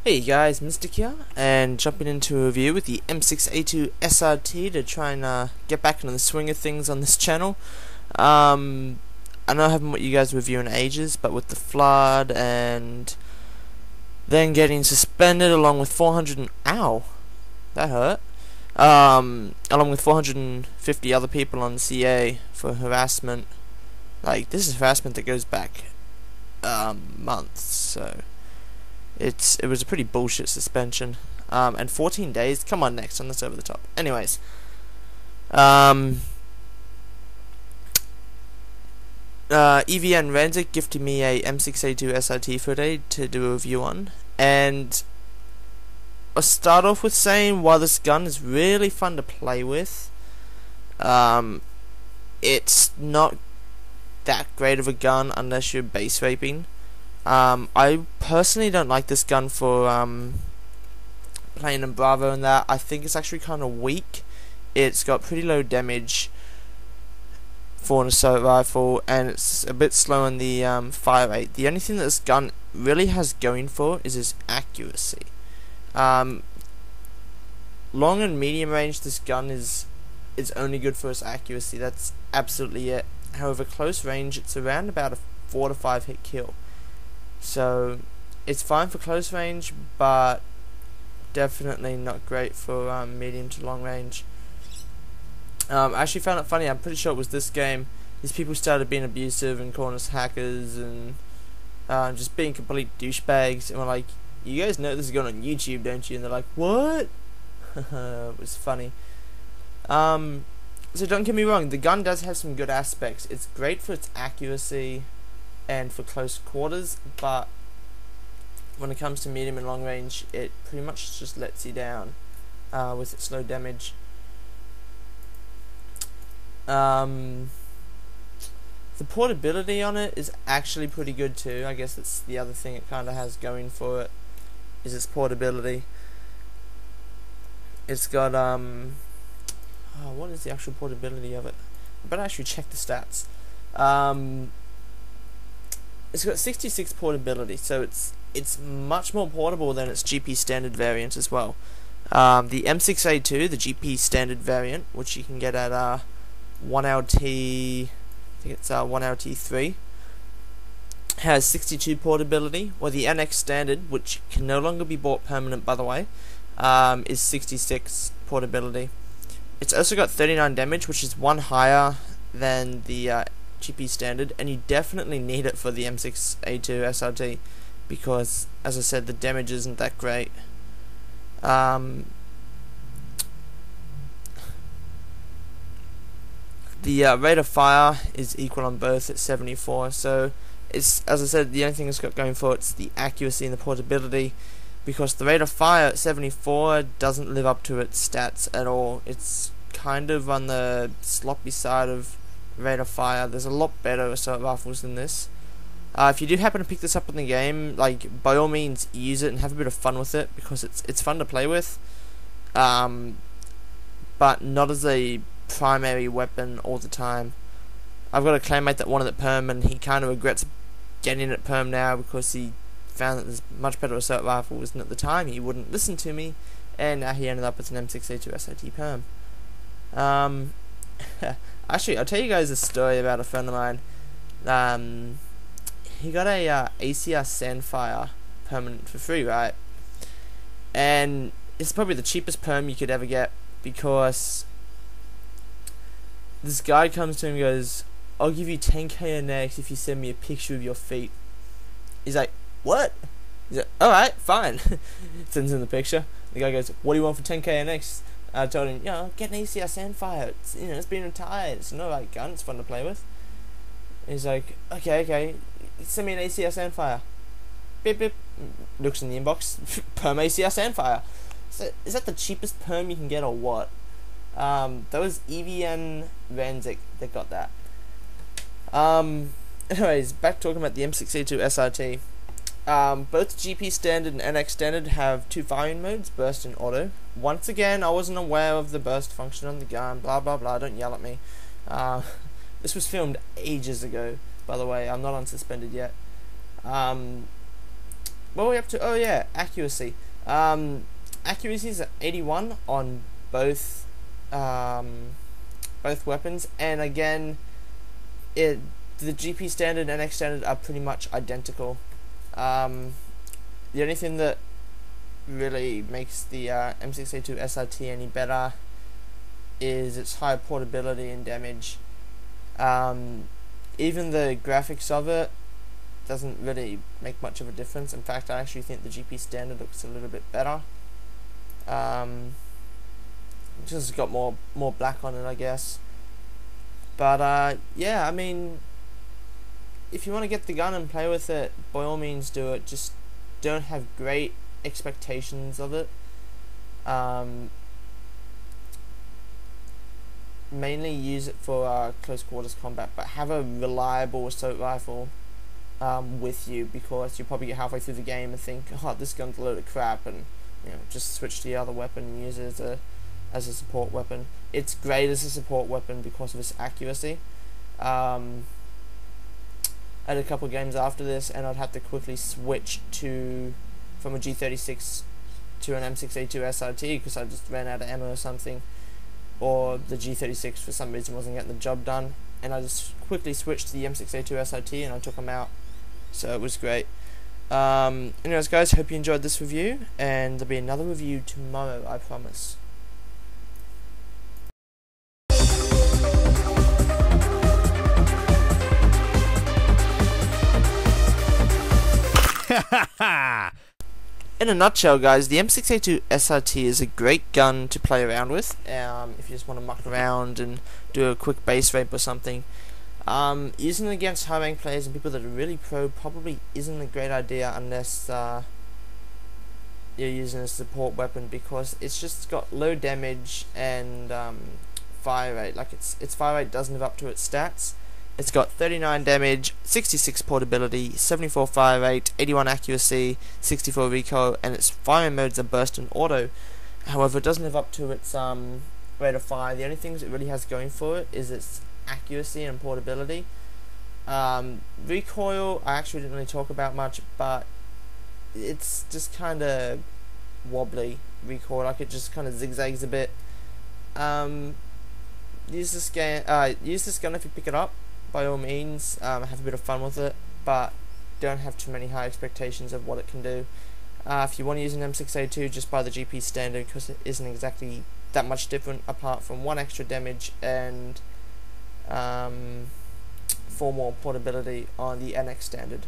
Hey guys, Mystic here, and jumping into a review with the M6A2-SRT to try and get back into the swing of things on this channel. I know I haven't what you guys review in ages, but with the flood and then getting suspended along with 400 ow, that hurt. Along with 450 other people on CA for harassment. Like, this is harassment that goes back months, so it was a pretty bullshit suspension. And 14 days. Come on, next one. That's over the top. Anyways, EvN-Mystic gifted me a M6A2-SRT footage to do a review on, and I'll start off with saying while this gun is really fun to play with, it's not that great of a gun unless you're base raping. I personally don't like this gun for playing in Bravo and that. I think it's actually kind of weak. It's got pretty low damage for an assault rifle, and it's a bit slow on the fire rate. The only thing that this gun really has going for is its accuracy. Long and medium range, this gun is only good for its accuracy. That's absolutely it. However, close range, it's around about a 4 to 5 hit kill. So it's fine for close range, but definitely not great for medium to long range. I actually found it funny. I'm pretty sure it was this game. These people started being abusive and calling us hackers and just being complete douchebags. And we're like, "You guys know this is going on YouTube, don't you?" And they're like, "What?" It was funny. So don't get me wrong. The gun does have some good aspects. It's great for its accuracy and for close quarters, but when it comes to medium and long range, it pretty much just lets you down with its low damage. The portability on it is actually pretty good too. I guess that's the other thing it kind of has going for it, is its portability. It's got what is the actual portability of it? I better actually check the stats. It's got 66 portability, so it's much more portable than its GP standard variant as well. The M6A2, the GP standard variant, which you can get at 1LT, I think it's 1LT3, has 62 portability, while the NX standard, which can no longer be bought permanent by the way, is 66 portability. It's also got 39 damage, which is one higher than the GP standard, and you definitely need it for the M6A2-SRT because, as I said, the damage isn't that great. The rate of fire is equal on both at 74, so it's, as I said, the only thing it's got going for it's the accuracy and the portability, because the rate of fire at 74 doesn't live up to its stats at all. It's kind of on the sloppy side of rate of fire. There's a lot better assault rifles than this. If you do happen to pick this up in the game, like, by all means use it and have a bit of fun with it, because it's fun to play with, but not as a primary weapon all the time. I've got a clanmate that wanted it perm, and he kind of regrets getting it perm now because he found that there's much better assault rifles, and at the time he wouldn't listen to me, and now he ended up with an M6A2-SRT perm. Actually, I'll tell you guys a story about a friend of mine. He got a ACR Sandfire permanent for free, right? And it's probably the cheapest perm you could ever get, because this guy comes to him and goes, "I'll give you 10k NX if you send me a picture of your feet." He's like, "What?" He's like, "Alright, fine." Sends him the picture. The guy goes, "What do you want for 10k NX?" I told him, get an ACR Sandfire. It's been retired. It's not like gun. It's fun to play with. He's like, okay. Send me an ACR Sandfire. Beep beep. Looks in the inbox. Perm ACR Sandfire. So, is that the cheapest perm you can get or what? That was EvN-Mystic that got that. Anyways, back talking about the M6A2-SRT. Both GP standard and NX standard have two firing modes, burst and auto. Once again, I wasn't aware of the burst function on the gun, blah blah blah, don't yell at me. This was filmed ages ago, by the way, I'm not unsuspended yet. What are we up to? Oh yeah, accuracy. Accuracy is at 81 on both weapons, and again, the GP standard and NX standard are pretty much identical. The only thing that really makes the M6A2-SRT any better is its higher portability and damage. Even the graphics of it doesn't really make much of a difference. In fact, I actually think the GP standard looks a little bit better. Just got more black on it, I guess. But yeah, I mean, if you want to get the gun and play with it, by all means do it. Just don't have great expectations of it. Mainly use it for close quarters combat, but have a reliable assault rifle with you, because you'll probably get halfway through the game and think, oh, this gun's a load of crap, and just switch to the other weapon and use it as a support weapon. It's great as a support weapon because of its accuracy. I had a couple of games after this, and I'd have to quickly switch from a G36 to an M6A2-SRT because I just ran out of ammo or something, or the G36 for some reason wasn't getting the job done, and I just quickly switched to the M6A2-SRT and I took them out, so it was great. Anyways guys, hope you enjoyed this review, and there'll be another review tomorrow, I promise. In a nutshell guys, the M6A2-SRT is a great gun to play around with, if you just want to muck around and do a quick base rape or something. Using it against high rank players and people that are really pro probably isn't a great idea unless you're using a support weapon, because it's just got low damage and fire rate. Like its fire rate doesn't live up to its stats. It's got 39 damage, 66 portability, 74 fire rate, 81 accuracy, 64 recoil, and its firing modes are burst and auto. However, it doesn't live up to its rate of fire. The only things it really has going for it is its accuracy and portability. Recoil, I actually didn't really talk about much, but it's just kind of wobbly recoil. Like it just kind of zigzags a bit. Use this gun if you pick it up. By all means, have a bit of fun with it, but don't have too many high expectations of what it can do. If you want to use an M6A2, just buy the GP standard, because it isn't exactly that much different, apart from 1 extra damage and 4 more portability on the NX standard.